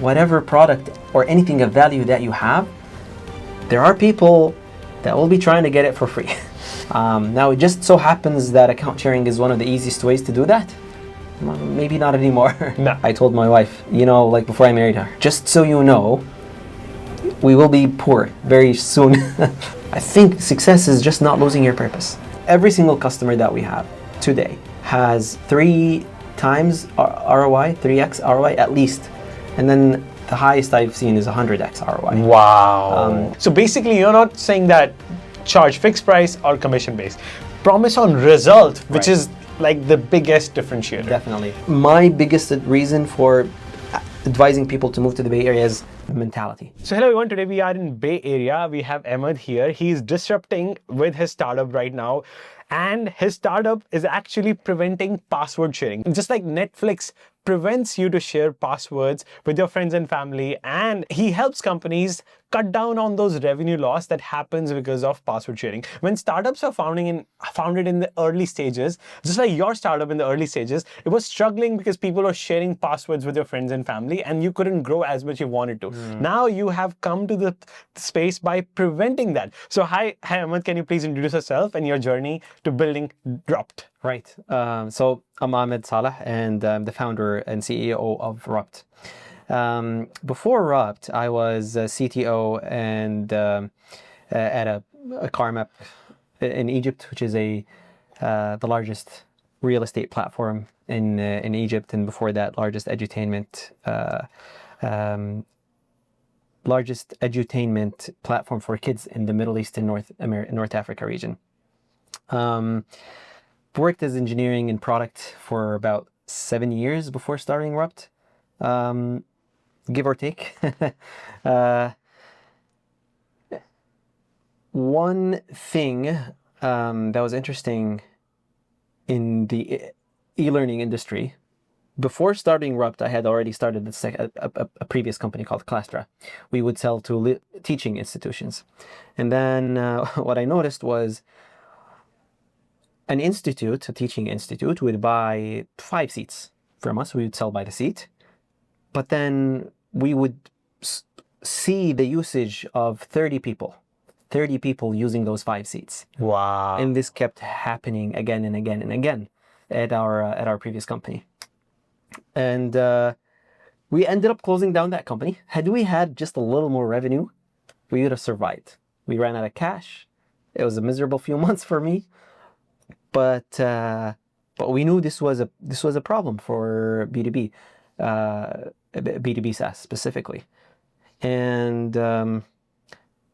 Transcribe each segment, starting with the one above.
whatever product or anything of value that you have, there are people that will be trying to get it for free. Now, it just so happens that account sharing is one of the easiest ways to do that. Maybe not anymore. No. I told my wife, like before I married her, just so you know, we will be poor very soon. I think success is just not losing your purpose. Every single customer that we have today has 3 times ROI, 3x ROI at least. And then the highest I've seen is 100x ROI. Wow. So basically, you're not saying that charge fixed price or commission based. Promise on result, which Right. is like the biggest differentiator. Definitely. My biggest reason for advising people to move to the Bay Area is mentality. So hello everyone, today we are in Bay Area. We have Ahmed here. He's disrupting with his startup right now. And his startup is actually preventing password sharing. Just like Netflix prevents you to share passwords with your friends and family, and he helps companies cut down on those revenue loss that happens because of password sharing. When startups are founded in the early stages, just like your startup in the early stages, it was struggling because people were sharing passwords with your friends and family and you couldn't grow as much you wanted to. Now you have come to the space by preventing that. So hi Ahmed, can you please introduce yourself and your journey to building Rupt? Right. So I'm Ahmed Saleh, and I'm the founder and CEO of Rupt. Before Rupt, I was a CTO and at a car map in Egypt, which is the largest real estate platform in Egypt, and before that, largest edutainment platform for kids in the Middle East and North Africa region. Worked as engineering and product for about 7 years before starting Rupt, give or take. One thing that was interesting in the e-learning industry, before starting Rupt, I had already started a previous company called Clastra. We would sell to teaching institutions. And then what I noticed was a teaching institute, would buy 5 seats from us. We would sell by the seat. But then we would see the usage of 30 people using those 5 seats. Wow. And this kept happening again and again and again at our previous company. And we ended up closing down that company. Had we had just a little more revenue, we would have survived. We ran out of cash. It was a miserable few months for me. But we knew this was a problem for B2B, B2B SaaS specifically, and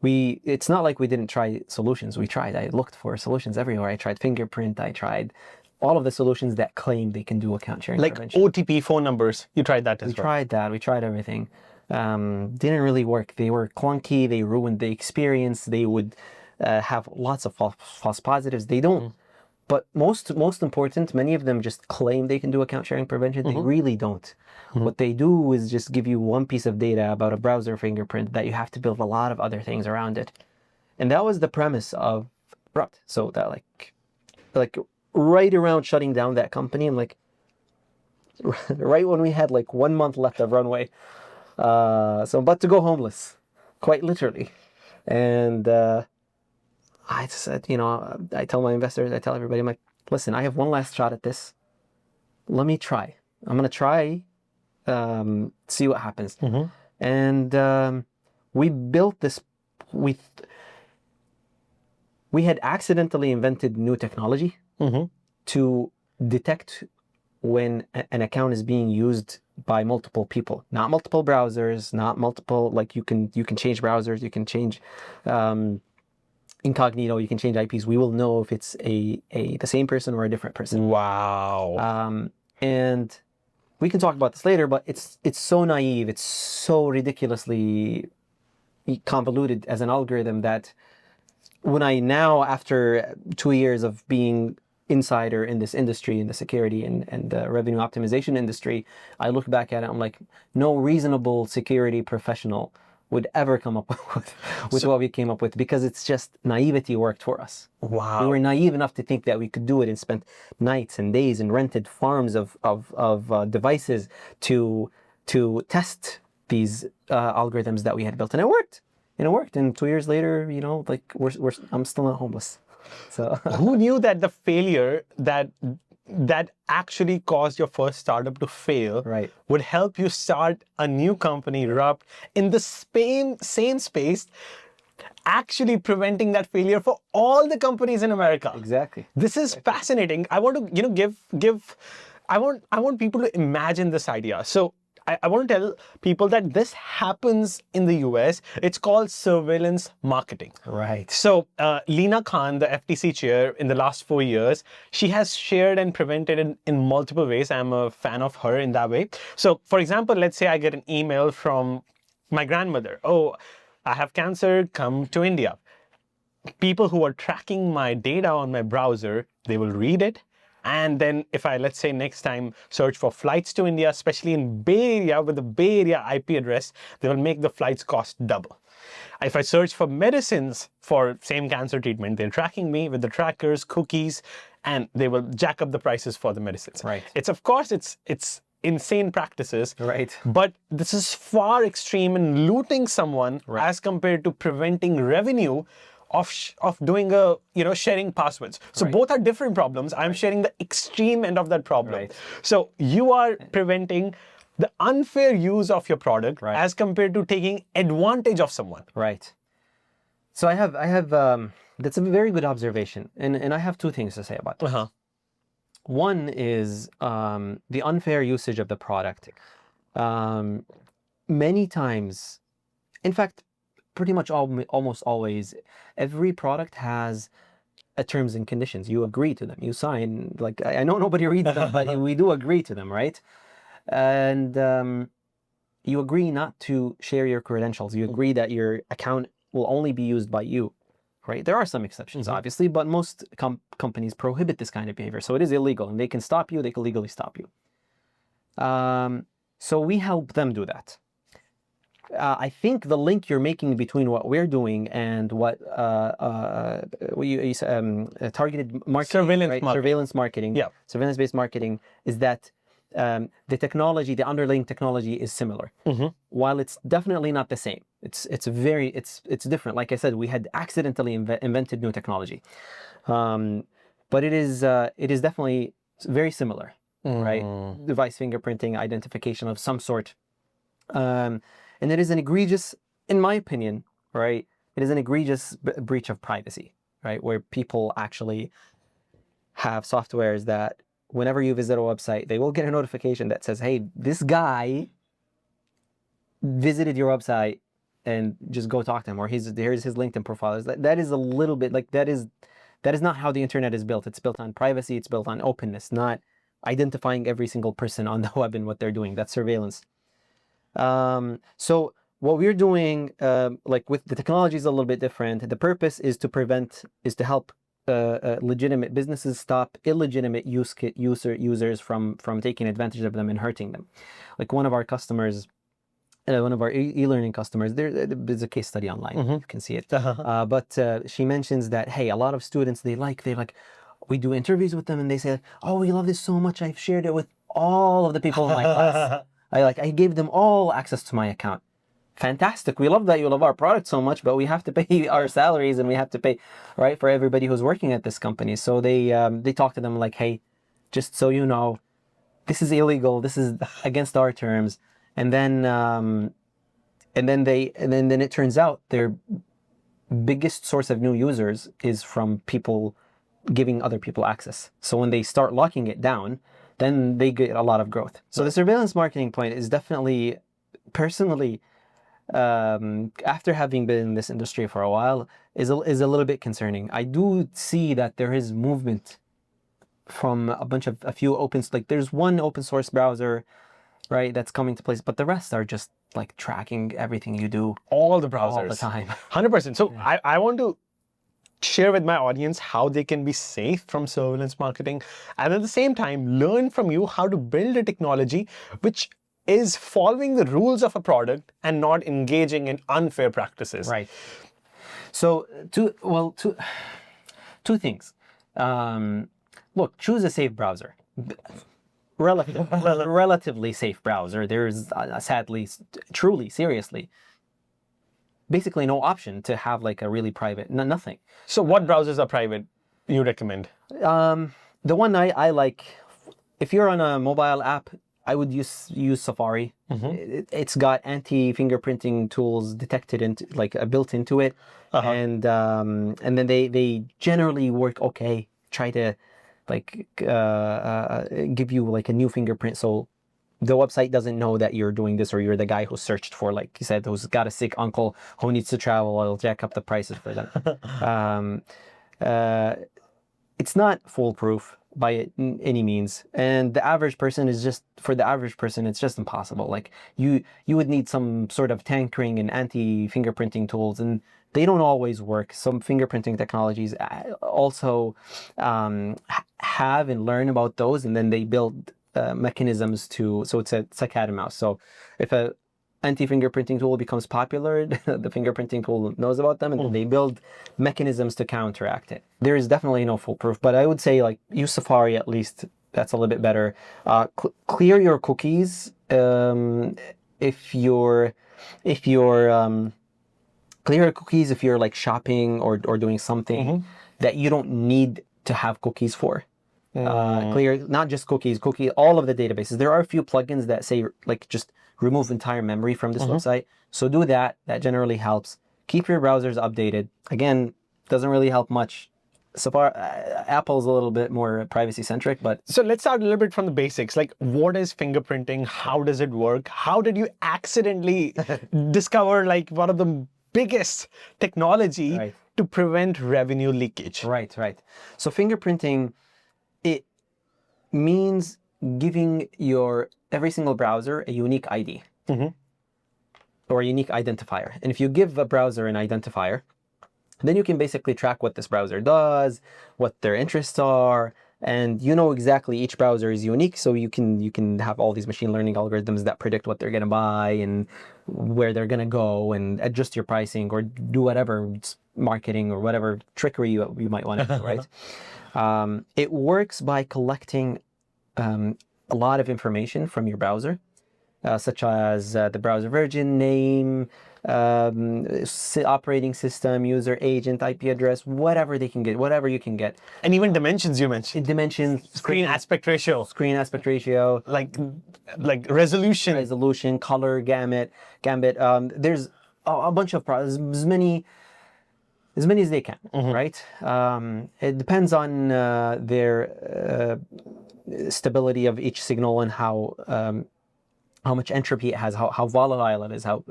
it's not like we didn't try solutions. We tried. I looked for solutions everywhere. I tried Fingerprint. I tried all of the solutions that claim they can do account sharing like prevention. OTP phone numbers. You tried that as well. We tried that. We tried everything. Didn't really work. They were clunky. They ruined the experience. They would have lots of false positives. They don't. But most important, many of them just claim they can do account sharing prevention. They really don't. What they do is just give you one piece of data about a browser fingerprint that you have to build a lot of other things around it. And that was the premise of Rupt. So that like right around shutting down that company, I'm like, right when we had like 1 month left of runway. So I'm about to go homeless, quite literally. And I said, I tell my investors, I tell everybody, I'm like, listen, I have one last shot at this. Let me try. I'm going to try, see what happens. And we built this, we had accidentally invented new technology to detect when an account is being used by multiple people, not multiple browsers, not multiple, like you can change browsers, you can change, incognito, you can change IPs. We will know if it's the same person or a different person. Wow. And we can talk about this later, but it's so naive, it's so ridiculously convoluted as an algorithm that when I now, after 2 years of being insider in this industry, in the security and the revenue optimization industry, I look back at it, I'm like, no reasonable security professional would ever come up with what we came up with, because it's just naivety worked for us. Wow. We were naive enough to think that we could do it and spent nights and days and rented farms of devices to test these algorithms that we had built, and it worked. And it worked. And 2 years later, you know, like I'm still not homeless. So who knew that the failure that actually caused your first startup to fail Right. would help you start a new company, Rupt, in the same space, actually preventing that failure for all the companies in America. Exactly. This is fascinating. I want to, I want people to imagine this idea. So I want to tell people that this happens in the US. It's called surveillance marketing. Right. So Lina Khan, the FTC chair in the last 4 years, she has shared and prevented in multiple ways. I'm a fan of her in that way. So for example, let's say I get an email from my grandmother. Oh, I have cancer, come to India. People who are tracking my data on my browser, they will read it. And then if I, let's say next time, search for flights to India, especially in Bay Area with the Bay Area IP address, they will make the flights cost double. If I search for medicines for same cancer treatment, they're tracking me with the trackers, cookies, and they will jack up the prices for the medicines. Right. It's, of course, it's insane practices. Right. But this is far extreme in looting someone as compared to preventing revenue of doing sharing passwords. So both are different problems. I'm sharing the extreme end of that problem. Right. So you are preventing the unfair use of your product as compared to taking advantage of someone. Right. So I have that's a very good observation, and I have two things to say about this. One is the unfair usage of the product. Many times, in fact, pretty much almost always, every product has a terms and conditions. You agree to them. You sign. Like, I know nobody reads them, but we do agree to them, right? And you agree not to share your credentials. You agree that your account will only be used by you, right? There are some exceptions, obviously, but most companies prohibit this kind of behavior. So it is illegal, and they can stop you. They can legally stop you. So we help them do that. I think the link you're making between what we're doing and what targeted marketing, surveillance marketing, surveillance-based marketing, is that the technology, the underlying technology, is similar. While it's definitely not the same, it's different. Like I said, we had accidentally invented new technology, but it is definitely very similar, right? Device fingerprinting, identification of some sort. And it is an egregious, in my opinion, right? It is an egregious breach of privacy, right? Where people actually have softwares that whenever you visit a website, they will get a notification that says, hey, this guy visited your website, and just go talk to him, or here's his LinkedIn profile. That is a little bit like, that is not how the internet is built. It's built on privacy. It's built on openness, not identifying every single person on the web and what they're doing. That's surveillance. So what we're doing, like with the technology, is a little bit different. The purpose is to help legitimate businesses stop illegitimate users from taking advantage of them and hurting them. Like one of our customers, one of our e-learning customers, there's a case study online. You can see it. But she mentions that, hey, a lot of students, they like, we do interviews with them, and they say, oh, we love this so much, I've shared it with all of the people in my class. I gave them all access to my account. Fantastic. We love that you love our product so much, but we have to pay our salaries, and we have to pay, right, for everybody who's working at this company. So they talk to them like, hey, just so you know, this is illegal. This is against our terms. And then it turns out their biggest source of new users is from people giving other people access. So when they start locking it down, then they get a lot of growth. So the surveillance marketing point is definitely, personally, after having been in this industry for a while, is a little bit concerning. I do see that there is movement from a few like there's one open source browser, right, that's coming to place, but the rest are just like tracking everything you do. All the browsers. All the time. 100%. So I want to share with my audience how they can be safe from surveillance marketing, and at the same time learn from you how to build a technology which is following the rules of a product and not engaging in unfair practices. Right. So two things. Look, choose a safe browser. relatively safe browser. There's sadly, truly, seriously, basically no option to have like a really private, nothing. So what browsers are private you recommend? The one I like, if you're on a mobile app, I would use Safari. It's got anti-fingerprinting tools detected into built into it, and then they generally work okay. Try to give you like a new fingerprint, so the website doesn't know that you're doing this or you're the guy who searched for, like you said, who's got a sick uncle who needs to travel. I'll jack up the prices for them. It's not foolproof by any means, and the average person is just, for the average person, it's just impossible. Like you would need some sort of tankering and anti-fingerprinting tools, and they don't always work. Some fingerprinting technologies also have and learn about those, and then they build mechanisms to, so it's a cat and mouse. So if a anti-fingerprinting tool becomes popular, the fingerprinting tool knows about them, and they build mechanisms to counteract it. There is definitely no foolproof, but I would say like use Safari at least. That's a little bit better. Clear your cookies if you're clear your cookies if you're like shopping or doing something that you don't need to have cookies for. Clear not just cookies, all of the databases. There are a few plugins that say like just remove entire memory from this website. So do that. That generally helps. Keep your browsers updated. Again, doesn't really help much. So far, Apple's a little bit more privacy centric, but... So let's start a little bit from the basics. Like, what is fingerprinting? How does it work? How did you accidentally discover like one of the biggest technology to prevent revenue leakage? Right. So fingerprinting, it means giving every single browser a unique ID or a unique identifier. And if you give a browser an identifier, then you can basically track what this browser does, what their interests are, and you know exactly each browser is unique. So you can have all these machine learning algorithms that predict what they're going to buy and where they're going to go, and adjust your pricing or do whatever marketing or whatever trickery you might want to do, right? It works by collecting a lot of information from your browser, such as the browser version, name, operating system, user agent, IP address, whatever you can get. And even dimensions you mentioned. Dimensions, screen aspect ratio, like resolution, color, gambit. There's a bunch of products, as many as they can, right? It depends on their stability of each signal and how much entropy it has, how volatile it is, how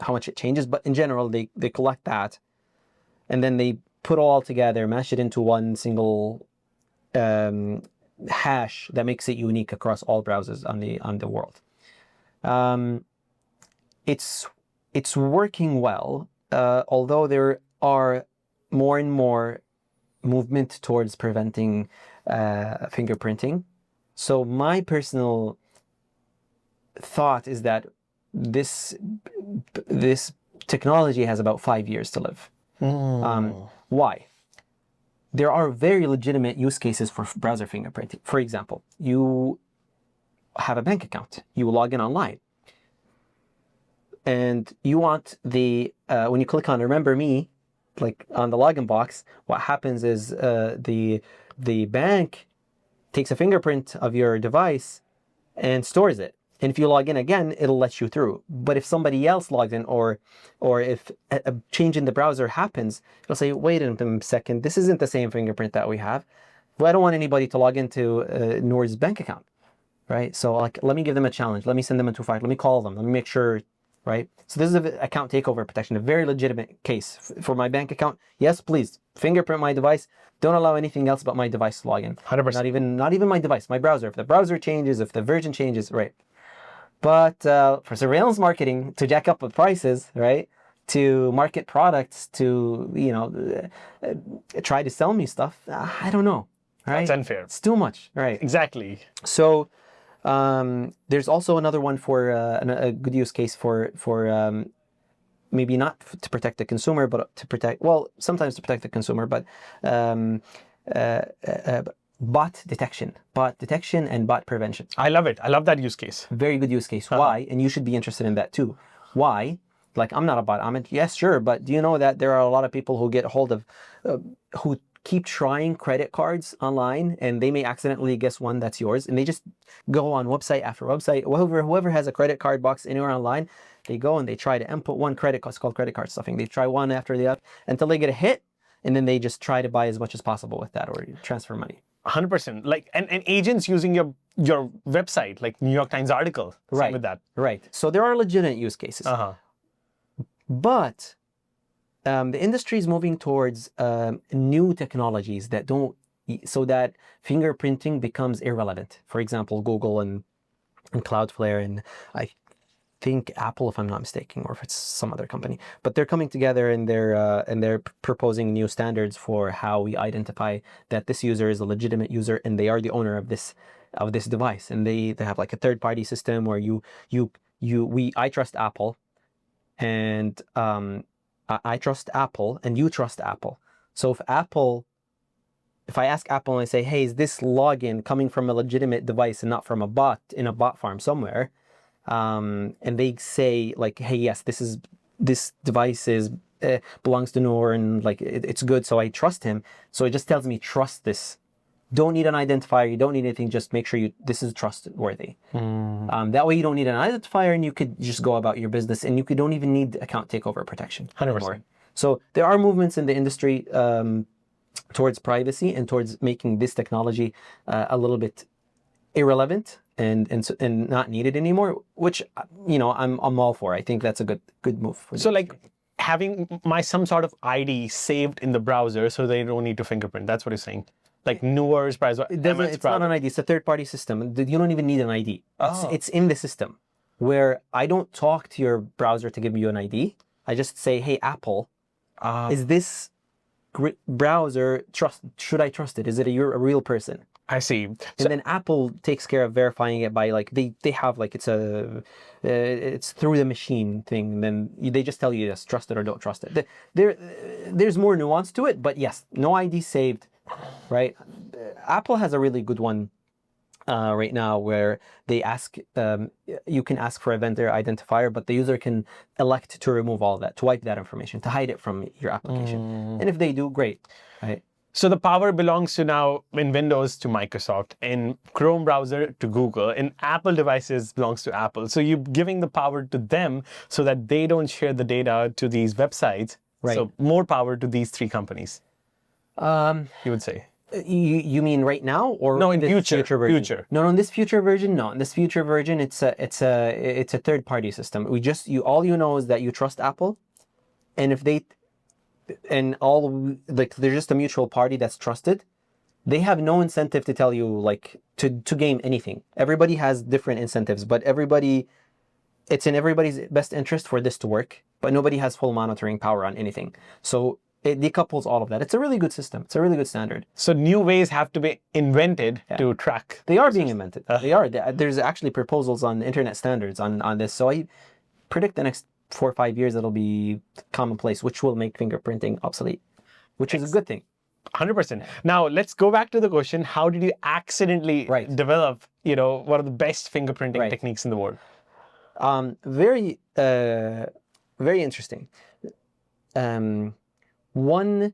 much it changes. But in general, they collect that, and then they put it all together, mash it into one single hash that makes it unique across all browsers on the world. It's working well, although there are more and more movement towards preventing fingerprinting. So my personal thought is that this technology has about 5 years to live. Why? There are very legitimate use cases for browser fingerprinting. For example, you have a bank account, you log in online, and you want when you click on Remember Me, like on the login box, what happens is the bank takes a fingerprint of your device and stores it. And if you log in again, it'll let you through. But if somebody else logs in, or if a change in the browser happens, it'll say, wait a second, this isn't the same fingerprint that we have. Well, I don't want anybody to log into Noor's bank account, right? So like, let me give them a challenge. Let me send them a 2FA. Let me call them. Let me make sure, right? So this is an account takeover protection, a very legitimate case. For my bank account, yes, please, fingerprint my device. Don't allow anything else but my device to log in. 100%. Not even my device, my browser. If the browser changes, if the version changes, right? But for surveillance marketing, to jack up the prices, right? To market products, to try to sell me stuff, I don't know, right? That's unfair. It's too much, right? Exactly. So there's also another one for a good use case for maybe not to protect the consumer, but to protect, well, sometimes to protect the consumer, but bot detection and bot prevention. I love it. I love that use case. Very good use case. Why? And you should be interested in that too. Why? Like, I'm not a bot. Yes, sure. But do you know that there are a lot of people who get a hold of, who keep trying credit cards online, and they may accidentally guess one that's yours, and they just go on website after website. Whoever has a credit card box anywhere online, they go and they try to input one credit card. It's called credit card stuffing. They try one after the other until they get a hit, and then they just try to buy as much as possible with that or transfer money. 100%. Like, and agents using your website, like New York Times article. Same Right. with that. Right. So there are legitimate use cases. But the industry is moving towards new technologies that don't, so that fingerprinting becomes irrelevant. For example, Google and Cloudflare, and I think Apple, if I'm not mistaken, or if it's some other company. But they're coming together, and they're proposing new standards for how we identify that this user is a legitimate user and they are the owner of this device. And they have like a third-party system where I trust Apple. And I trust Apple, and you trust Apple. So if I ask Apple and I say, hey, is this login coming from a legitimate device and not from a bot in a bot farm somewhere? And they say like, hey, yes, this device belongs to Noor, and like it's good, so I trust him. So it just tells me trust this. Don't need an identifier. You don't need anything. Just make sure this is trustworthy. That way you don't need an identifier, and you could just go about your business, and you don't even need account takeover protection 100%. anymore. So there are movements in the industry towards privacy and towards making this technology a little bit irrelevant and not needed anymore, which I'm all for. I think that's a good move for So like having some sort of ID saved in the browser so they don't need to fingerprint. That's what you're saying. Like Newar's browser. It's not an ID. It's a third-party system. You don't even need an ID. It's in the system, where I don't talk to your browser to give you an ID. I just say, hey, Apple, is this browser should I trust it? Is it a real person? I see. And then Apple takes care of verifying it by like they have like it's through the machine thing. And then they just tell you yes, trust it or don't trust it. There's more nuance to it, but yes, no ID saved. Right, Apple has a really good one right now where they ask, you can ask for a vendor identifier, but the user can elect to remove all that, to wipe that information, to hide it from your application. And if they do, great, right? So the power belongs to now in Windows to Microsoft, in Chrome browser to Google, in Apple devices belongs to Apple. So you're giving the power to them so that they don't share the data to these websites. Right. So more power to these three companies. You would say. You mean right now, or no, in this future version? No, in this future version, no. In this future version, it's a third-party system. All you know is that you trust Apple, and if they, and all like they're just a mutual party that's trusted. They have no incentive to tell you like to game anything. Everybody has different incentives, but it's in everybody's best interest for this to work. But nobody has full monitoring power on anything. So it decouples all of that. It's a really good system. It's a really good standard. So new ways have to be invented to track. They are being invented. They are. There's actually proposals on internet standards on this. So I predict the next 4 or 5 years it'll be commonplace, which will make fingerprinting obsolete, which is a good thing. 100%. Now let's go back to the question: how did you accidentally develop, one of the best fingerprinting techniques in the world? Very interesting. One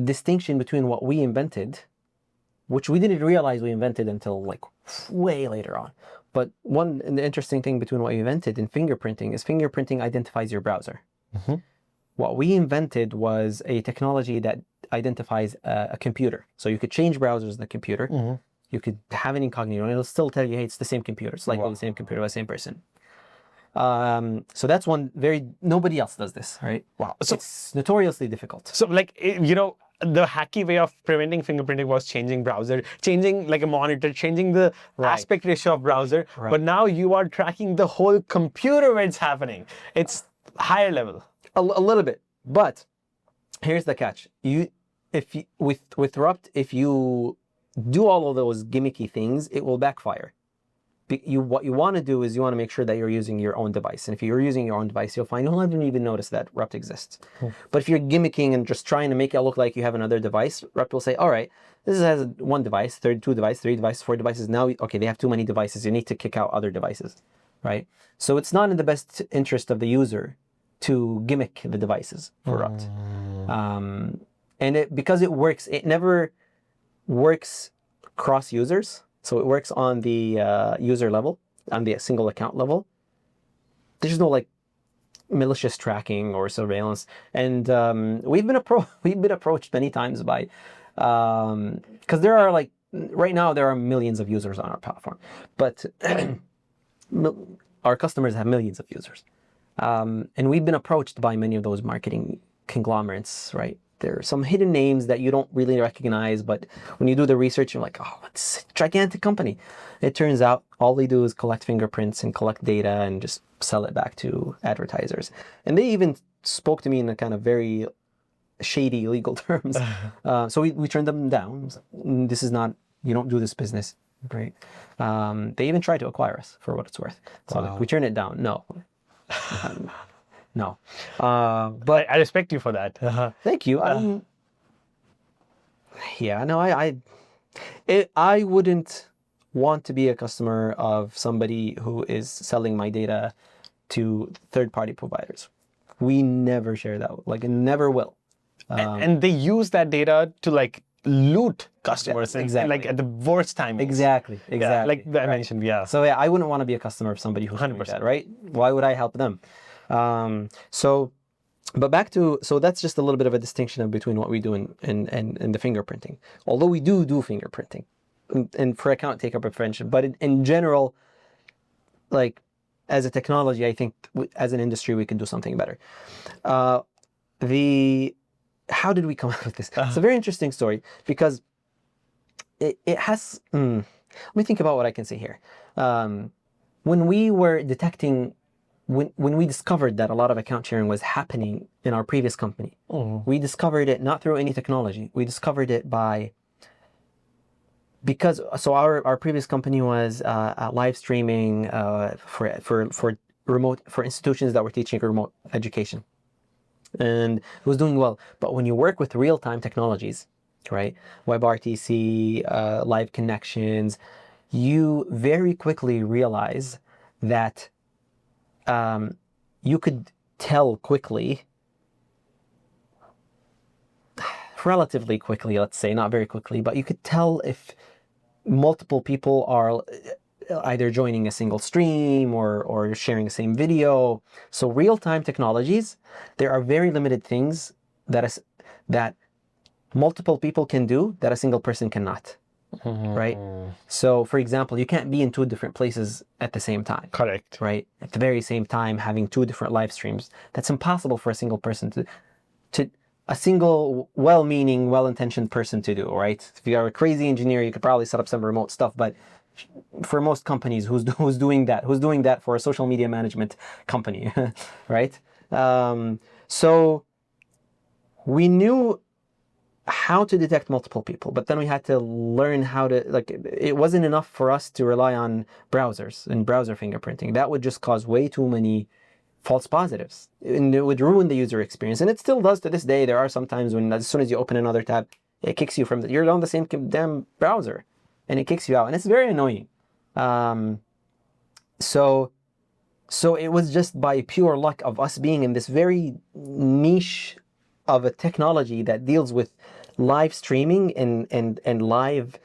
distinction between what we invented, which we didn't realize we invented until like way later on. But one interesting thing between what we invented and fingerprinting is fingerprinting identifies your browser. What we invented was a technology that identifies a computer. So you could change browsers in the computer. You could have an incognito, and it'll still tell you, hey, it's the same computer. It's likely the same computer by the same person. So that's one nobody else does this, right? Wow. So it's notoriously difficult. So like, the hacky way of preventing fingerprinting was changing browser, changing like a monitor, changing the aspect ratio of browser. But now you are tracking the whole computer where it's happening. It's higher level. A little bit. But here's the catch. With Rupt, if you do all of those gimmicky things, it will backfire. what you want to do is you want to make sure that you're using your own device. And if you're using your own device, you'll find you'll never even notice that Rupt exists. But if you're gimmicking and just trying to make it look like you have another device, Rupt will say, all right, this has one device, two devices, three devices, four devices. Now, okay, they have too many devices. You need to kick out other devices, right? So it's not in the best interest of the user to gimmick the devices for Rupt. And because it works, it never works cross users. So it works on the user level, on the single account level. There's no like malicious tracking or surveillance. And we've been approached many times by, because there are like, right now there are millions of users on our platform, but our customers have millions of users. And we've been approached by many of those marketing conglomerates, right? There are some hidden names that you don't really recognize, but when you do the research, you're like, oh, it's a gigantic company. It turns out all they do is collect fingerprints and collect data and just sell it back to advertisers. And they even spoke to me in a kind of very shady legal terms. So we turned them down. This is not, you don't do this business, right? They even tried to acquire us for what it's worth. So Wow. we turned it down. No. No. But I respect you for that. thank you. Yeah, no, I wouldn't want to be a customer of somebody who is selling my data to third-party providers. We never share that, like, and never will. And they use that data to like loot customers Exactly. like at the worst time. Exactly. Yeah, like I mentioned, yeah. So yeah, I wouldn't want to be a customer of somebody who's doing 100%. that, right? Why would I help them? But back to, so that's just a little bit of a distinction between what we do in the fingerprinting. Although we do fingerprinting and for account take-up prevention, but in general, like as a technology, I think as an industry, we can do something better. How did we come up with this? It's a very interesting story because it has, let me think about what I can say here. When we were detecting, when we discovered that a lot of account sharing was happening in our previous company, we discovered it not through any technology. We discovered it because our previous company was live streaming for institutions that were teaching remote education. And it was doing well. But when you work with real-time technologies, right, WebRTC, live connections, you very quickly realize that you could tell quickly, relatively quickly, let's say, not very quickly, but you could tell if multiple people are either joining a single stream or sharing the same video. So real-time technologies, there are very limited things that multiple people can do that a single person cannot, right? So for example, you can't be in two different places at the same time. Correct. Right? At the very same time, having two different live streams. That's impossible for a single person to a single well-meaning, well-intentioned person to do, right? If you are a crazy engineer, you could probably set up some remote stuff, but for most companies, who's doing that for a social media management company, right? So we knew how to detect multiple people, but then we had to learn how to, like, it wasn't enough for us to rely on browsers and browser fingerprinting. That would just cause way too many false positives, and it would ruin the user experience. And it still does to this day. There are some times when as soon as you open another tab, it kicks you from you're on the same damn browser, and it kicks you out, and it's very annoying. So it was just by pure luck of us being in this very niche of a technology that deals with live streaming and live,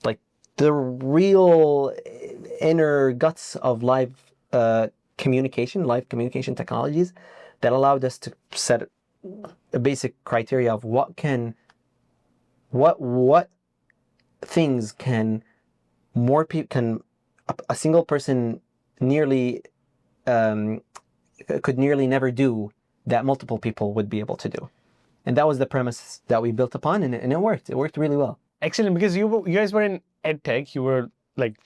like the real inner guts of live communication technologies, that allowed us to set a basic criteria of what things can more people can a single person nearly could nearly never do that multiple people would be able to do. And that was the premise that we built upon, and it worked. It worked really well. Excellent, because you guys were in EdTech. You were like,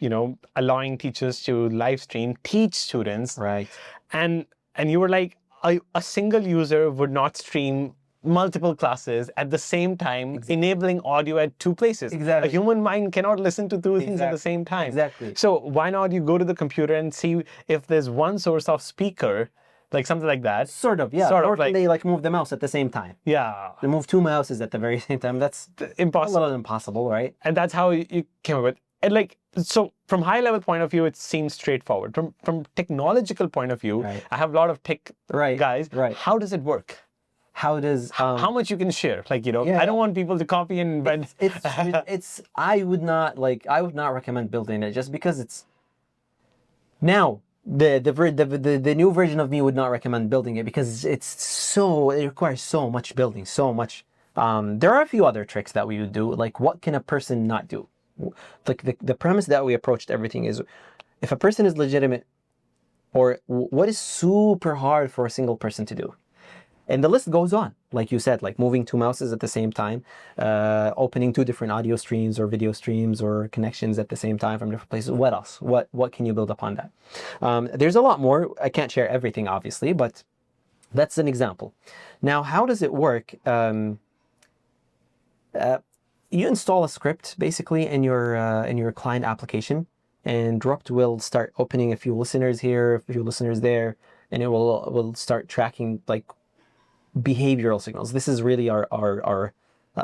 allowing teachers to live stream, teach students. Right. And you were like, a single user would not stream multiple classes at the same time, enabling audio at two places. Exactly. A human mind cannot listen to two things at the same time. Exactly. So why not you go to the computer and see if there's one source of speaker, like something like that. Sort of, yeah. Or can they like move the mouse at the same time? Yeah. They move two mouses at the very same time. That's Impossible. a little impossible, right? And that's how you came up with. And like, so from high level point of view, it seems straightforward. From technological point of view, Right. I have a lot of tech guys. Right. How does it work? How does How much you can share? Like, Yeah. I don't want people to copy and embed. it's I would not recommend building it just because it's now the new version of me would not recommend building it because it requires so much building, so much. There are a few other tricks that we would do, like what can a person not do? Like the premise that we approached everything is, if a person is legitimate, or what is super hard for a single person to do. And the list goes on, like you said, like moving two mouses at the same time, opening two different audio streams or video streams or connections at the same time from different places. What else? What can you build upon that? There's a lot more. I can't share everything, obviously, but that's an example. Now, how does it work? You install a script basically in your client application, and Rupt will start opening a few listeners here, a few listeners there, and it will start tracking like behavioral signals. This is really our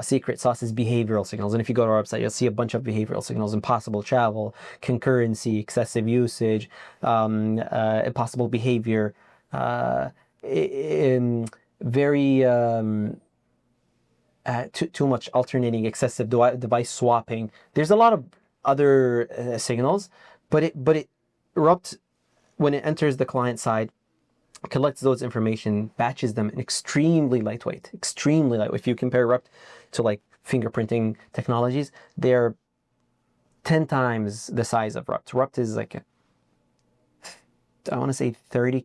secret sauce, is behavioral signals. And if you go to our website, you'll see a bunch of behavioral signals: impossible travel, concurrency, excessive usage, impossible behavior, very too much alternating, excessive device swapping. There's a lot of other signals, but Rupt, when it enters the client side, collects those information, batches them in extremely lightweight. If you compare Rupt to like fingerprinting technologies, they're 10 times the size of Rupt. Rupt is like I want to say 30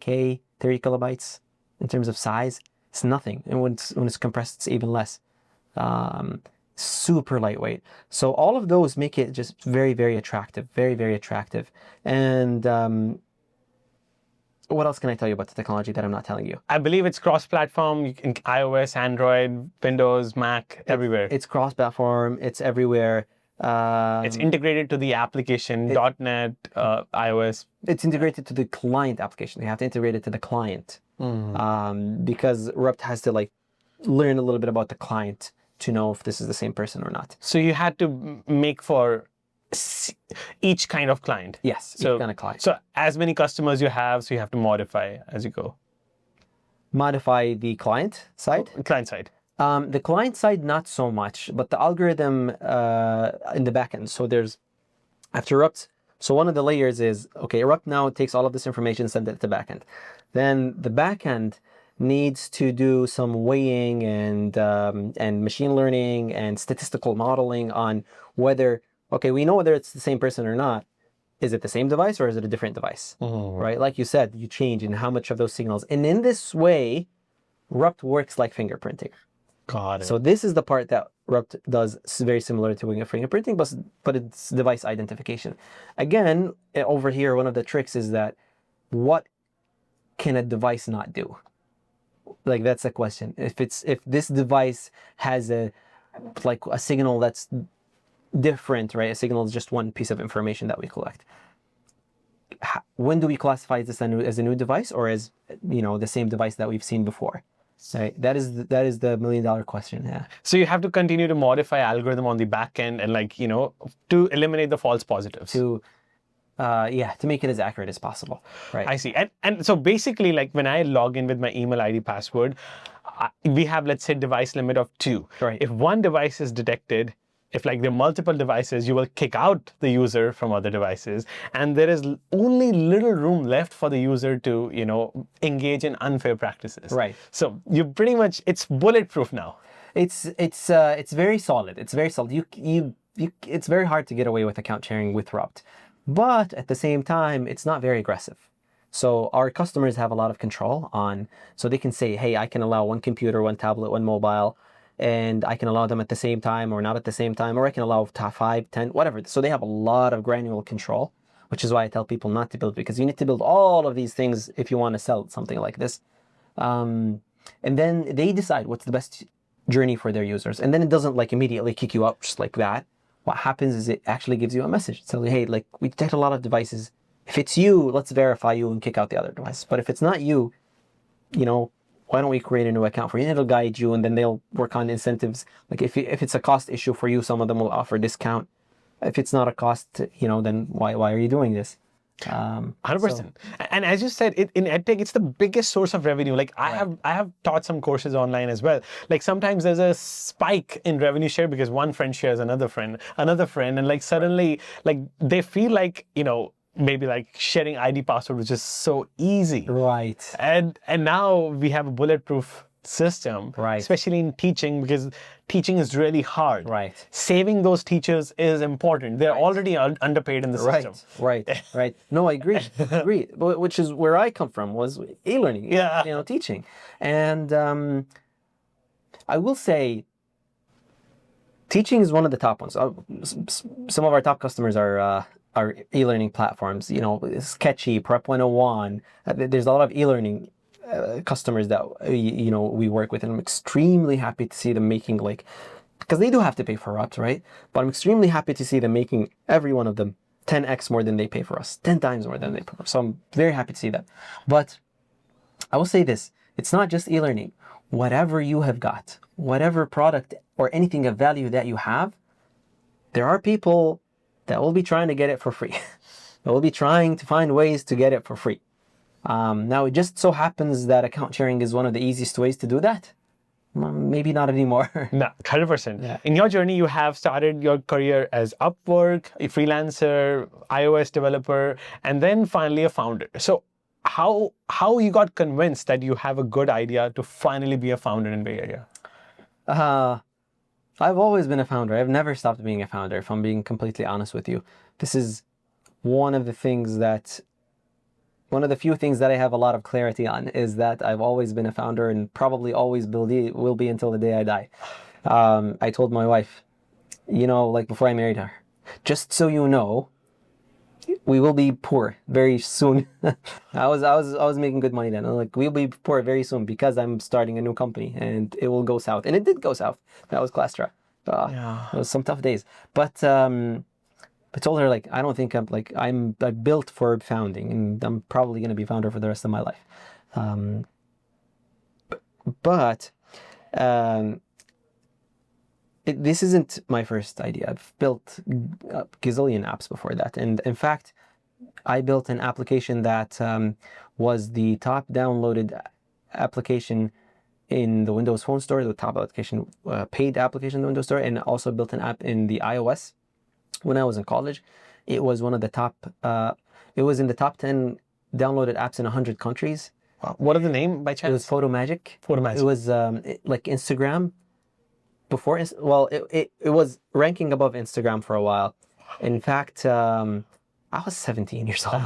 kilobytes in terms of size. It's nothing, and when it's compressed, it's even less. Super lightweight. So all of those make it just very, very attractive, very, very attractive. And what else can I tell you about the technology that I'm not telling you? I believe it's cross-platform. You can iOS, Android, Windows, Mac, everywhere. It's cross-platform. It's everywhere. It's integrated to the application, .NET, iOS. It's integrated to the client application. They have to integrate it to the client, because Rupt has to like learn a little bit about the client to know if this is the same person or not. So you had to make for each kind of client. Yes, so, each kind of client. So as many customers you have, so you have to modify as you go. Modify the client side? Client side. The client side, not so much, but the algorithm in the backend. So there's, after Rupt, so one of the layers is, okay, Rupt now takes all of this information, send it to the backend. Then the backend needs to do some weighing and machine learning and statistical modeling on whether, okay, we know whether it's the same person or not. Is it the same device or is it a different device? Right? Like you said, you change in how much of those signals. And in this way, Rupt works like fingerprinting. Got it. So this is the part that Rupt does very similar to fingerprinting, but it's device identification. Again, over here, one of the tricks is that what can a device not do? Like, that's the question. If this device has a signal that's different, right? A signal is just one piece of information that we collect. When do we classify this as a new device, or as the same device that we've seen before? Right? That is the $1 million question. Yeah. So you have to continue to modify algorithm on the back end and to eliminate the false positives. To make it as accurate as possible. Right. I see. And so basically, like when I log in with my email ID password, we have, let's say, device limit of 2. Right. If one device is detected, if there are multiple devices, you will kick out the user from other devices, and there is only little room left for the user to, engage in unfair practices. Right. So you pretty much, it's bulletproof now. It's very solid. It's very solid. It's very hard to get away with account sharing with Rupt, but at the same time, it's not very aggressive. So our customers have a lot of control so they can say, hey, I can allow one computer, one tablet, one mobile, and I can allow them at the same time or not at the same time, or I can allow 5, 10, whatever. So they have a lot of granular control, which is why I tell people not to build, because you need to build all of these things if you want to sell something like this. and then they decide what's the best journey for their users. And then it doesn't like immediately kick you out just like that. What happens is it actually gives you a message telling you, hey, like we detect a lot of devices. If it's you, let's verify you and kick out the other device. But if it's not you, why don't we create a new account for you? And it'll guide you, and then they'll work on incentives. Like if it's a cost issue for you, some of them will offer discount. If it's not a cost, then why are you doing this? 100%. And as you said, in edtech, it's the biggest source of revenue. Like I have taught some courses online as well. Like sometimes there's a spike in revenue share because one friend shares another friend, and like suddenly like they feel like, maybe like sharing ID password was just so easy. Right. And now we have a bulletproof system, right, especially in teaching, because teaching is really hard. Right. Saving those teachers is important. They're already underpaid in the system. Right. No, I agree. Which is where I come from, was e-learning, teaching. And I will say, teaching is one of the top ones. Some of our top customers are e-learning platforms. Sketchy, Prep 101. There's a lot of e-learning customers that we work with, and I'm extremely happy to see them making, like, because they do have to pay for reps, right? But I'm extremely happy to see them making, every one of them, 10x more than they pay for us, 10 times more than they pay for us. So I'm very happy to see that. But I will say this, it's not just e-learning. Whatever you have got, whatever product or anything of value that you have, there are people that will be trying to get it for free. They will be trying to find ways to get it for free. Now, it just so happens that account sharing is one of the easiest ways to do that. Maybe not anymore. No, 100%. Yeah. In your journey, you have started your career as Upwork, a freelancer, iOS developer, and then finally a founder. So how you got convinced that you have a good idea to finally be a founder in Bay Area? I've always been a founder. I've never stopped being a founder, if I'm being completely honest with you. This is one of the few things that I have a lot of clarity on, is that I've always been a founder and probably always will be until the day I die. I told my wife, like before I married her, just so you know, we will be poor very soon. I was making good money then. I'm like, we'll be poor very soon because I'm starting a new company and it will go south. And it did go south. That was Clastra. It was some tough days. But I told her, like, I don't think I'm built for founding, and I'm probably going to be founder for the rest of my life. This isn't my first idea. I've built a gazillion apps before that. And in fact, I built an application that was the top downloaded application in the Windows Phone Store, the top application, paid application in the Windows Store, and also built an app in the iOS. When I was in college, it was one of the top, it was in the top 10 downloaded apps in 100 countries. What is the name by chance? It was PhotoMagic. PhotoMagic. It was like Instagram. Before, it was ranking above Instagram for a while. In fact, I was 17 years old,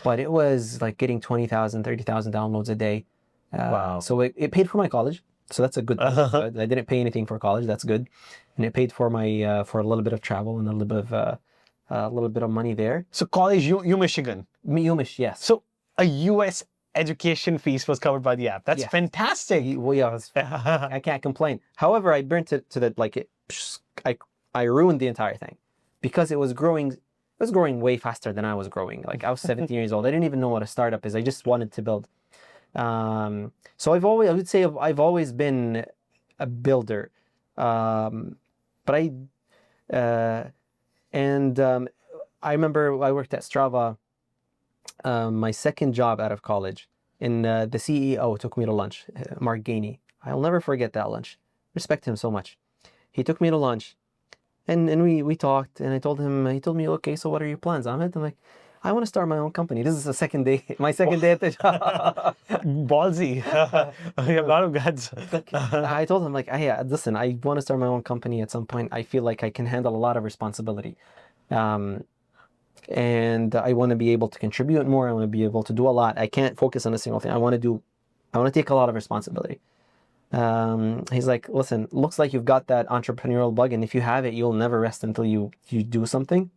but it was like getting 20,000, 30,000 downloads a day. Wow. So it paid for my college. So that's a good thing. I didn't pay anything for college. That's good. And it paid for my for a little bit of travel and a little bit of money there. So college, U Michigan. UMich, yes. So a US education fees was covered by the app. That's fantastic. Well, yeah, I can't complain. However, I burnt it to the I ruined the entire thing because it was growing. It was growing way faster than I was growing. Like I was 17 years old. I didn't even know what a startup is. I just wanted to build. So I would say I've always been a builder. But I remember I worked at Strava, my second job out of college, and the CEO took me to lunch, Mark Gainey. I'll never forget that lunch. Respect him so much. He took me to lunch, and we talked, and he told me, okay, so what are your plans, Ahmed? I'm like, I want to start my own company. This is the second day, my second day at the job. Ballsy. You have a lot of guts. I told him, like, hey, listen, I want to start my own company at some point. I feel like I can handle a lot of responsibility. And I want to be able to contribute more. I want to be able to do a lot. I can't focus on a single thing. I want to take a lot of responsibility. He's like, listen, looks like you've got that entrepreneurial bug, and if you have it, you'll never rest until you do something.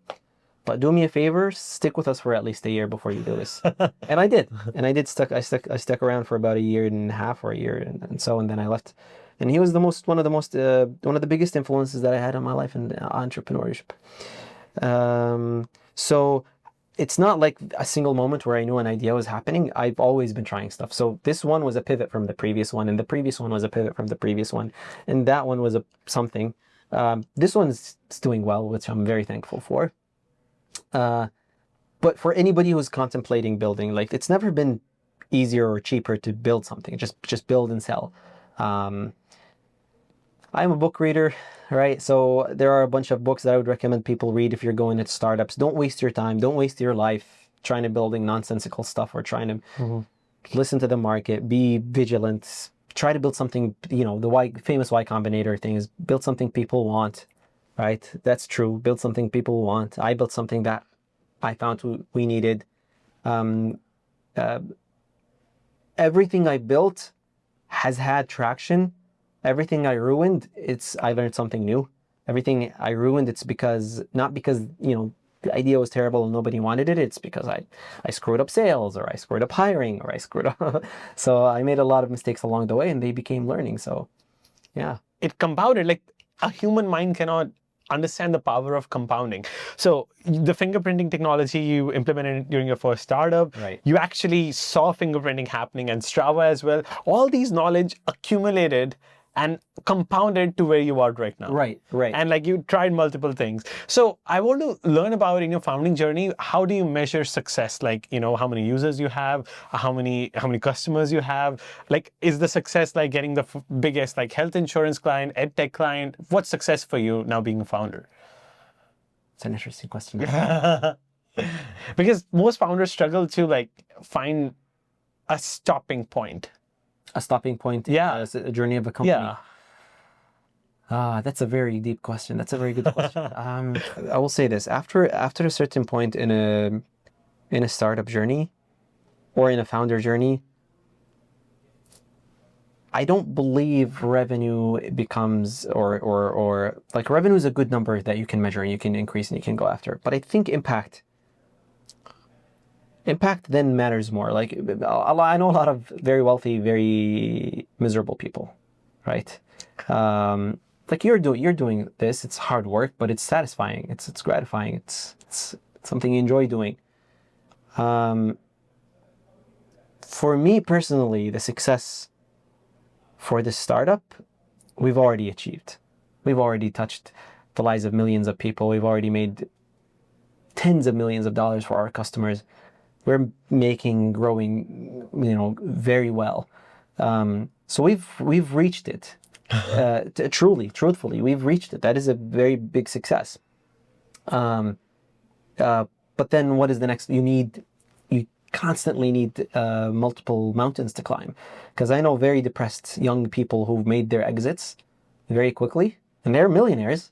but do me a favor, stick with us for at least a year before you do this. And I did. And I stuck around for about a year and a half or a year and then I left. And he was one of the biggest influences that I had on my life in entrepreneurship. So it's not like a single moment where I knew an idea was happening. I've always been trying stuff. So this one was a pivot from the previous one, and the previous one was a pivot from the previous one, and that one was something. This one's doing well, which I'm very thankful for. But for anybody who's contemplating building, like, it's never been easier or cheaper to build something. Just build and sell. I'm a book reader, right? So there are a bunch of books that I would recommend people read if you're going into startups. Don't waste your time. Don't waste your life trying to building nonsensical stuff or trying to listen to the market. Be vigilant. Try to build something, the famous Y Combinator thing is build something people want, right? That's true. Build something people want. I built something that I found we needed. Everything I built has had traction. Everything I ruined, I learned something new. Everything I ruined, it's not because the idea was terrible and nobody wanted it. It's because I screwed up sales, or I screwed up hiring, or I screwed up. So I made a lot of mistakes along the way, and they became learning. So yeah. It compounded. Like, a human mind cannot understand the power of compounding. So the fingerprinting technology you implemented during your first startup, right. You actually saw fingerprinting happening and Strava as well. All these knowledge accumulated and compounded to where you are right now. Right. And like, you tried multiple things. So I want to learn about, in your founding journey, how do you measure success? Like, how many users you have, how many customers you have. Like, is the success like getting the biggest like health insurance client, ed tech client? What's success for you now being a founder? It's an interesting question. Because most founders struggle to like find a stopping point. A stopping point. Yeah. As a journey of a company. Yeah. That's a very deep question. That's a very good question. I will say this: after a certain point in a startup journey, or in a founder journey, I don't believe revenue becomes or like, revenue is a good number that you can measure and you can increase and you can go after. But I think impact then matters more. Like, I know a lot of very wealthy, very miserable people, right? Like, you're doing this. It's hard work, but it's satisfying. It's gratifying. It's something you enjoy doing. For me personally, the success for this startup, we've already achieved. We've already touched the lives of millions of people. We've already made tens of millions of dollars for our customers. We're growing, very well. So we've reached it. Truthfully, we've reached it. That is a very big success. But then what is the next? You constantly need multiple mountains to climb. Because I know very depressed young people who've made their exits very quickly, and they're millionaires.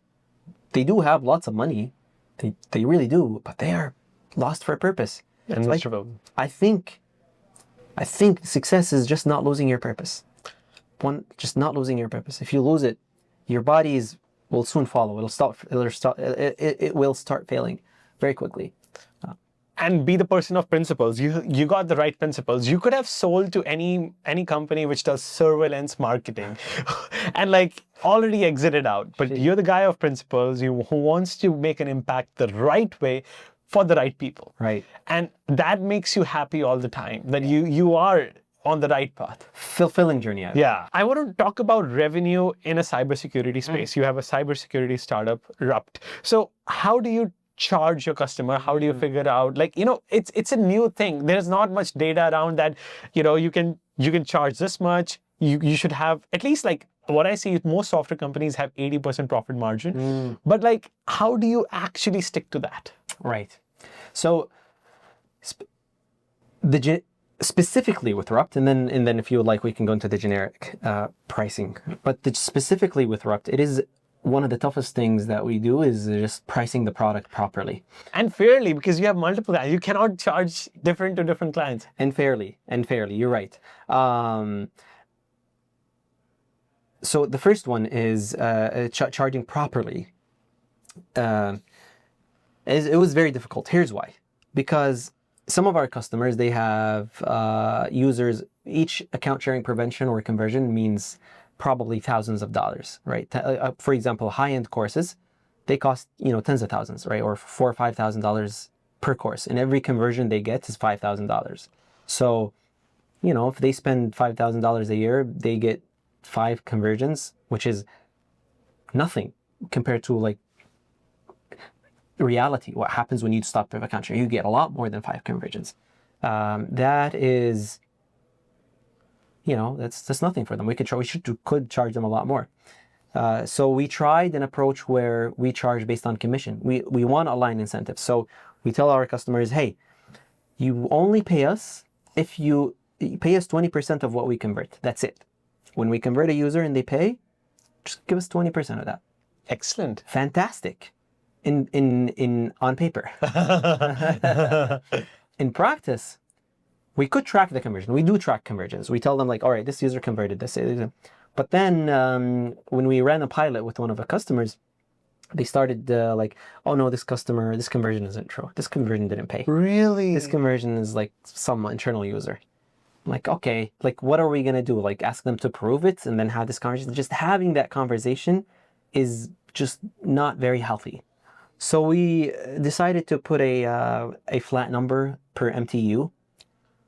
They do have lots of money. They really do, but they are lost for purpose. And like, I think success is just not losing your purpose. Just not losing your purpose. If you lose it, your body will soon follow. It will start failing very quickly. And be the person of principles. You got the right principles. You could have sold to any company which does surveillance marketing and like already exited out. But you're the guy of principles, who wants to make an impact the right way for the right people. Right. And that makes you happy all the time, that you are on the right path. Fulfilling journey. Yeah. I want to talk about revenue in a cybersecurity space. You have a cybersecurity startup, Rupt. So how do you charge your customer? How do you figure out, like, it's a new thing. There's not much data around that, you can charge this much. You should have at least, like, what I see, most software companies have 80% profit margin. But like, how do you actually stick to that? Right. So specifically with Rupt, and then if you would like, we can go into the generic pricing. But specifically with Rupt, it is one of the toughest things that we do is just pricing the product properly. And fairly, because you have multiple clients. You cannot charge different to different clients. And fairly, you're right. So the first one is charging properly. It was very difficult. Here's why. Because some of our customers, they have users, each account sharing prevention or conversion means probably thousands of dollars, right? For example, high-end courses, they cost, tens of thousands, right? Or $4,000 or $5,000 per course. And every conversion they get is $5,000. So, if they spend $5,000 a year, they get 5 conversions, which is nothing compared to like reality. What happens when you stop a account sharing? You get a lot more than 5 conversions. That is, that's nothing for them. We could charge them a lot more. So we tried an approach where we charge based on commission. We want align incentives. So we tell our customers, hey, you only pay us if you pay us 20% of what we convert. That's it. When we convert a user and they pay, just give us 20% of that. Excellent. Fantastic. On paper. In practice, we could track the conversion. We do track conversions. We tell them like, all right, this user converted this. But then when we ran a pilot with one of our customers, they started like, oh no, this conversion isn't true. This conversion didn't pay. Really? This conversion is like some internal user. I'm like, okay, like what are we going to do? Like ask them to prove it and then have this conversation? Just having that conversation is just not very healthy. So we decided to put a flat number per MTU.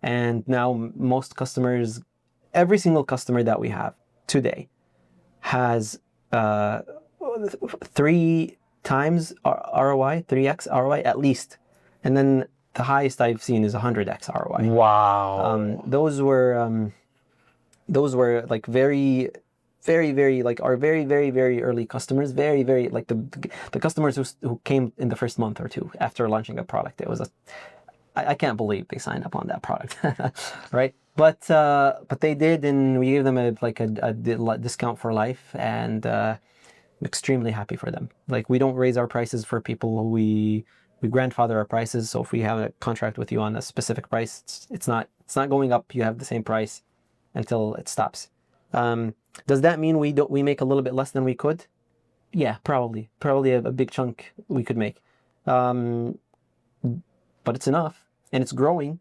And now most customers, every single customer that we have today has 3 times ROI, 3x ROI at least. And then the highest I've seen is 100x ROI. Wow. Those were like very, very, very, like our very, very, very early customers, very, very, like the customers who came in the first month or two after launching a product. It was I can't believe they signed up on that product, right? But they did, and we gave them a discount for life, and extremely happy for them. Like we don't raise our prices for people who we grandfather our prices. So if we have a contract with you on a specific price, it's not going up. You have the same price until it stops. Does that mean we make a little bit less than we could? Yeah, probably a big chunk we could make, but it's enough, and it's growing,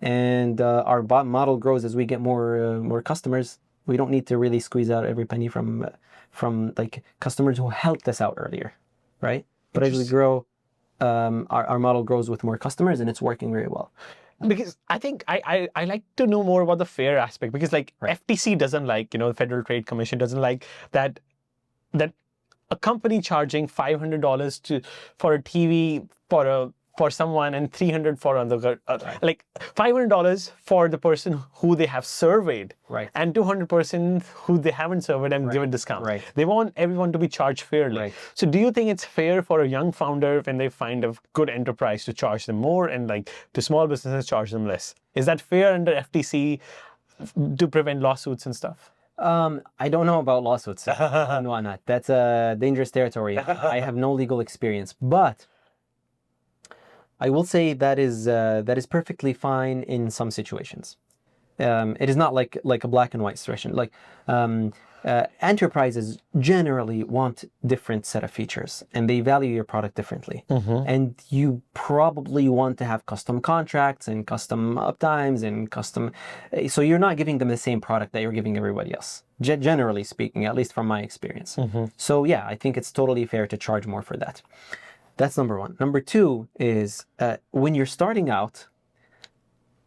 and our model grows as we get more customers. We don't need to really squeeze out every penny from like customers who helped us out earlier, right? But as we grow, our model grows with more customers, and it's working very well. Because I think I like to know more about the fair aspect, because like FTC doesn't like, the Federal Trade Commission doesn't like that a company charging $500 for a TV for someone and $300 for another, like $500 for the person who they have surveyed, right, and $200 who they haven't surveyed and give a discount. Right. They want everyone to be charged fairly. Right. So do you think it's fair for a young founder, when they find a good enterprise, to charge them more, and like to small businesses charge them less? Is that fair under FTC to prevent lawsuits and stuff? I don't know about lawsuits and whatnot. That's a dangerous territory. I have no legal experience, but I will say that is perfectly fine in some situations. It is not like a black and white situation. Like enterprises generally want different set of features, and they value your product differently. And you probably want to have custom contracts and custom uptimes and custom. So you're not giving them the same product that you're giving everybody else. Generally speaking, at least from my experience. So yeah, I think it's totally fair to charge more for that. That's number one. Number two is when you're starting out,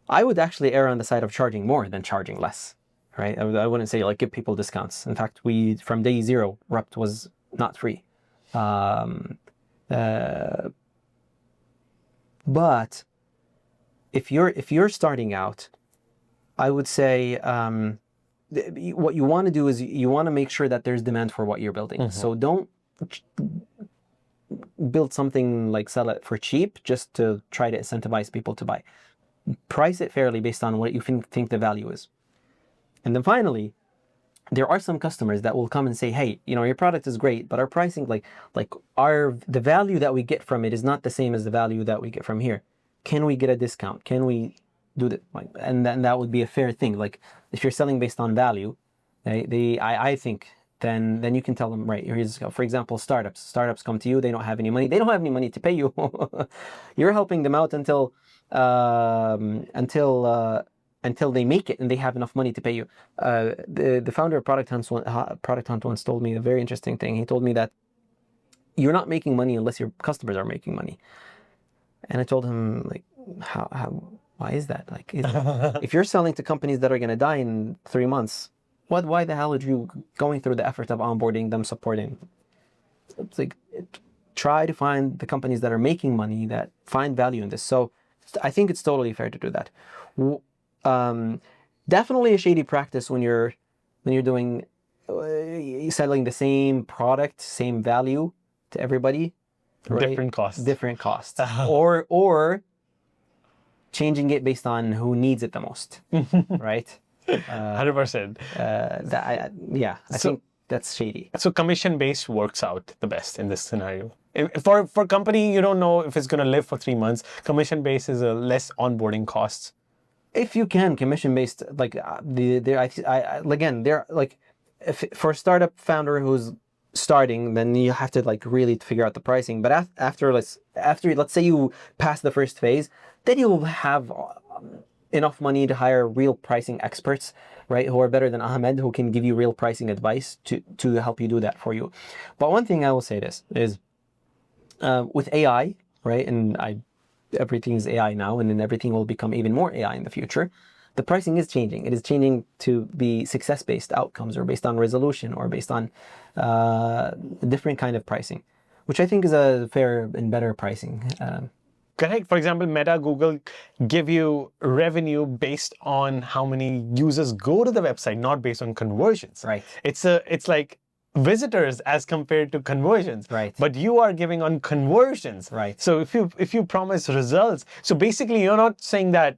I would actually err on the side of charging more than charging less, right? I wouldn't say like give people discounts. In fact, from day zero, Rupt was not free. But if you're starting out, I would say what you want to do is you want to make sure that there's demand for what you're building. So don't build something like sell it for cheap just to try to incentivize people to buy. Price it fairly based on what you think the value is. And then finally, there are some customers that will come and say, hey, your product is great, but our pricing, the value that we get from it is not the same as the value that we get from here. Can we get a discount? Can we do that? And then that would be a fair thing. Like if you're selling based on value, I think then you can tell them, right, here's, for example, startups come to you, they don't have any money to pay you. You're helping them out until they make it and they have enough money to pay you. The founder of Product Hunt once told me a very interesting thing. He told me that you're not making money unless your customers are making money. And I told him, like, why is that? Like, if you're selling to companies that are going to die in 3 months, why the hell are you going through the effort of onboarding them, supporting? It's like, try to find the companies that are making money, that find value in this. So I think it's totally fair to do that. Definitely a shady practice when you're doing selling the same product, same value to everybody. Right? Different costs. Or changing it based on who needs it the most, right? 100%. I think that's shady. So commission-based works out the best in this scenario. For a company, you don't know if it's going to live for 3 months. Commission-based is a less onboarding costs. If you can, commission-based, like they're like, if for a startup founder who's starting, then you have to like really figure out the pricing. But after let's say you pass the first phase, then you'll have enough money to hire real pricing experts, right, who are better than Ahmed, who can give you real pricing advice to help you do that for you. But one thing I will say this is, with AI, right, and everything is AI now, and then everything will become even more AI in the future. The pricing is changing. It is changing to be success-based outcomes, or based on resolution, or based on a different kind of pricing, which I think is a fair and better pricing. Correct. For example, Meta, Google give you revenue based on how many users go to the website, not based on conversions. Right. It's like visitors as compared to conversions. Right. But you are giving on conversions. Right. So if you promise results, so basically you're not saying that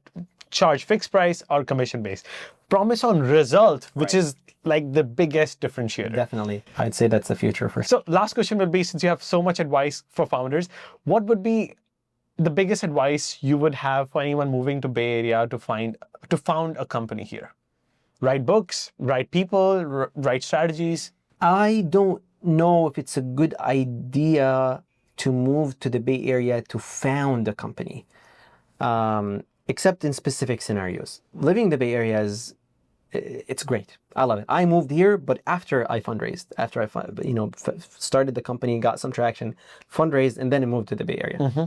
charge fixed price or commission based. Promise on result, which is like the biggest differentiator. Definitely. I'd say that's the future for. So last question will be, since you have so much advice for founders, what would be the biggest advice you would have for anyone moving to Bay Area to found a company here? Right books, right people, right strategies? I don't know if it's a good idea to move to the Bay Area to found a company, except in specific scenarios. Living in the Bay Area it's great. I love it. I moved here, but after I fundraised, after I started the company, got some traction, fundraised, and then I moved to the Bay Area. Mm-hmm.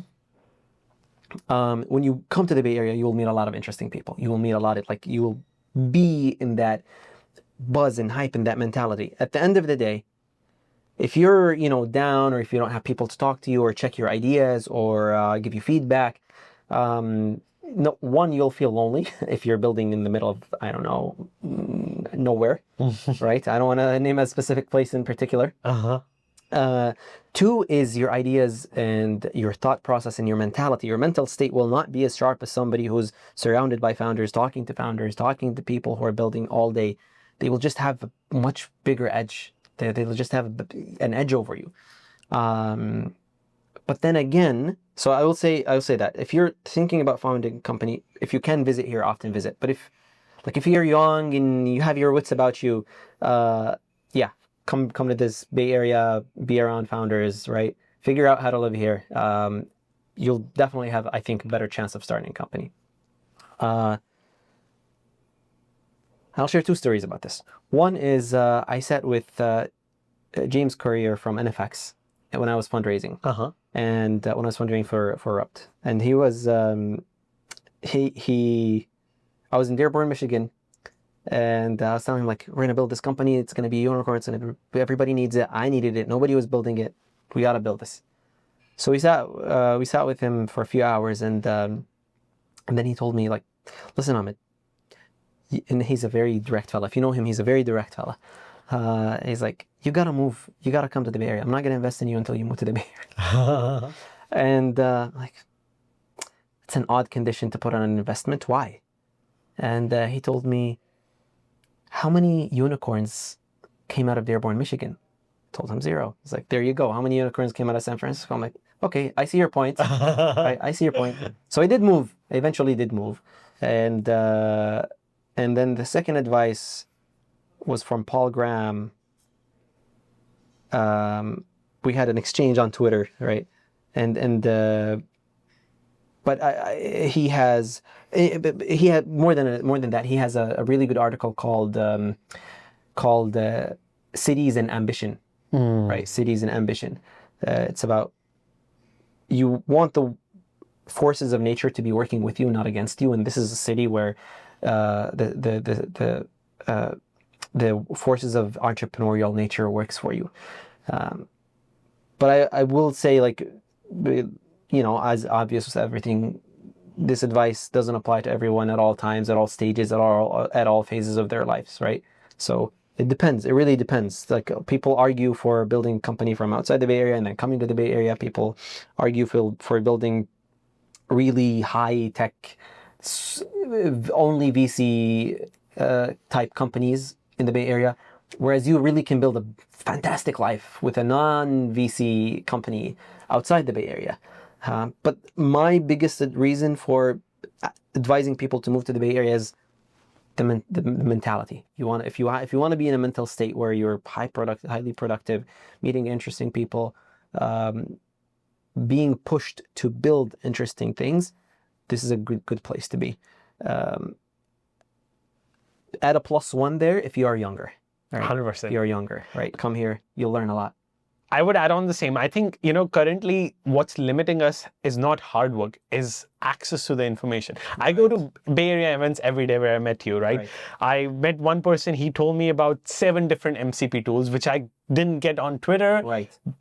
When you come to the Bay Area, you will meet a lot of interesting people. You will meet a lot of, like, you will be in that buzz and hype and that mentality. At the end of the day, if you're, down, or if you don't have people to talk to you or check your ideas or give you feedback, one, you'll feel lonely if you're building in the middle of, I don't know, nowhere, right? I don't want to name a specific place in particular. Two is your ideas and your thought process and your mentality. Your mental state will not be as sharp as somebody who's surrounded by founders, talking to people who are building all day. They will just have a much bigger edge. They'll just have an edge over you. But then again, so I will say that if you're thinking about founding a company, if you can visit here, often visit. But if you're young and you have your wits about you, come to this Bay Area, be around founders, right? Figure out how to live here. You'll definitely have, I think, a better chance of starting a company. I'll share 2 stories about this. One is I sat with James Courier from NFX when I was fundraising, and when I was fundraising for Rupt, and he was I was in Dearborn, Michigan. And I was telling him, like, we're gonna build this company. It's gonna be a unicorn. Everybody needs it. I needed it. Nobody was building it. We gotta build this. So we sat with him for a few hours, and then he told me, like, listen, Ahmed, and he's a very direct fella. If you know him, he's a very direct fella. He's like, you gotta move. You gotta come to the Bay Area. I'm not gonna invest in you until you move to the Bay Area. And like, it's an odd condition to put on an investment. Why? And he told me, how many unicorns came out of Dearborn, Michigan? I told him 0. He's like, there you go. How many unicorns came out of San Francisco? I'm like, okay, I see your point. I see your point. So I did move. I eventually did move. And then the second advice was from Paul Graham. we had an exchange on Twitter, right? But he had more than that. He has a really good article called Cities and Ambition, right? Cities and Ambition. It's about you want the forces of nature to be working with you, not against you. And this is a city where the forces of entrepreneurial nature works for you. But I will say, like, as obvious as everything, this advice doesn't apply to everyone at all times, at all stages, at all phases of their lives, right? So it depends. It really depends. Like, people argue for building a company from outside the Bay Area and then coming to the Bay Area. People argue for building really high tech, only VC type companies in the Bay Area, whereas you really can build a fantastic life with a non-VC company outside the Bay Area. But my biggest reason for advising people to move to the Bay Area is the mentality. If you want to be in a mental state where you're highly productive, meeting interesting people, being pushed to build interesting things, this is a good place to be. Add a +1 there if you are younger. Right? 100%. If you're younger, right? Come here, you'll learn a lot. I would add on the same. I think, currently what's limiting us is not hard work, is access to the information. I go to Bay Area events every day where I met you, right? I met one person, he told me about 7 different MCP tools, which I didn't get on Twitter,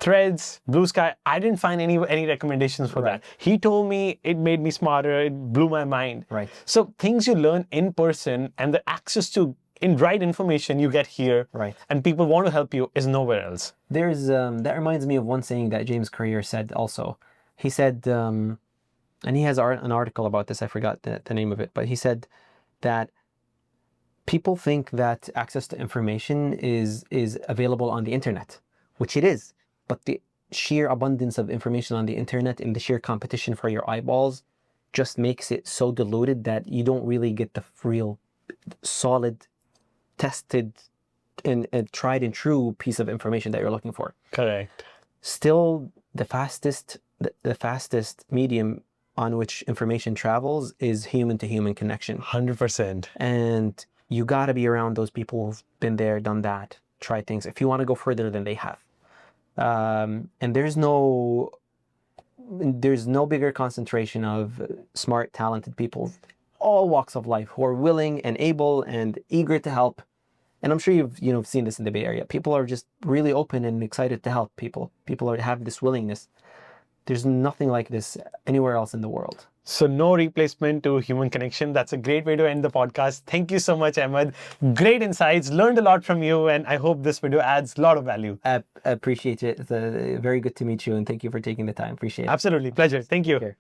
Threads, Blue Sky. I didn't find any recommendations for that. He told me, it made me smarter, it blew my mind. So things you learn in person and the access to right information you get here, and people want to help you, is nowhere else. There's that reminds me of one saying that James Clear said also. He said, and he has an article about this, I forgot the name of it, but he said that people think that access to information is available on the internet, which it is, but the sheer abundance of information on the internet and the sheer competition for your eyeballs just makes it so diluted that you don't really get the real solid, tested and tried and true piece of information that you're looking for. Correct. Still, the fastest medium on which information travels is human to human connection. 100%. And you got to be around those people who've been there, done that, tried things, if you want to go further than they have. And there's no bigger concentration of smart, talented people, all walks of life, who are willing and able and eager to help. And I'm sure you've seen this in the Bay Area. People are just really open and excited to help people. People have this willingness. There's nothing like this anywhere else in the world. So no replacement to human connection. That's a great way to end the podcast. Thank you so much, Ahmed. Great insights. Learned a lot from you, and I hope this video adds a lot of value. I appreciate it. It's very good to meet you, and thank you for taking the time. Appreciate it. Absolutely. Pleasure. Thank you.